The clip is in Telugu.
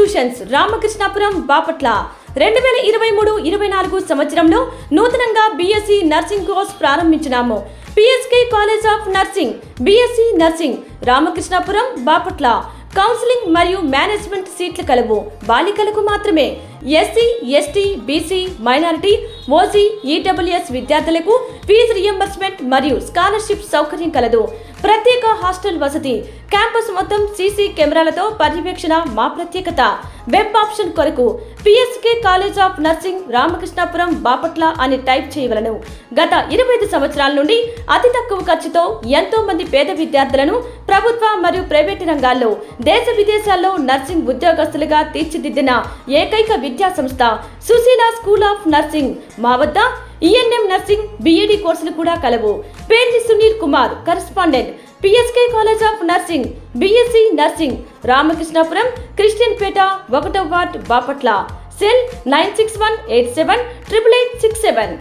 సొల్యూషన్స్ రామకృష్ణాపురం బాపట్ల 2023-24 సంవత్సరంలో నూతనంగా బీఎస్సీ నర్సింగ్ కోర్స్ ప్రారంభించినాము. PSK college of nursing, BSc nursing Ramakrishnapuram Bapatla. Counselling మరియు మేనేజ్మెంట్ సీట్లు కలవు. బాలికలకు మాత్రమే. SC, ST, BC, minority, OC, EWS విద్యార్థులకు ఫీజు రియంబర్స్మెంట్ మరియు స్కాలర్షిప్ సౌకర్యం కలదు. ప్రత్యేక హాస్టల్ వసతి. క్యాంపస్ మొత్తం సీసీ కెమెరాలతో పర్యవేక్షణ మా ప్రత్యేకత. వెబ్ ఆప్షన్ కొరకు PSK college of nursing Ramakrishnapuram Bapatla అని టైప్ చేయవలను. గత 25 సంవత్సరాల నుండి అతి తక్కువ ఖర్చుతో ఎంతో మంది పేద విద్యార్థులను ప్రభుత్వ మరియు ప్రైవేటు రంగాల్లో దేశ విదేశాల్లో నర్సింగ్ ఉద్యోగస్తులుగా తీర్చిదిద్దిన ఏకైక విద్యా సంస్థ సుశీల స్కూల్ ఆఫ్ నర్సింగ్. మా వద్ద ఈఎన్ఎం నర్సింగ్, బిఈడి కోర్సులు కూడా కలవు. Perni Sunil Kumar, correspondent, PSK college of nursing, BSc nursing Ramakrishnapuram, Christian Peta, 1వ వార్డ్, బాపట్ల. సెల్ 9618788867.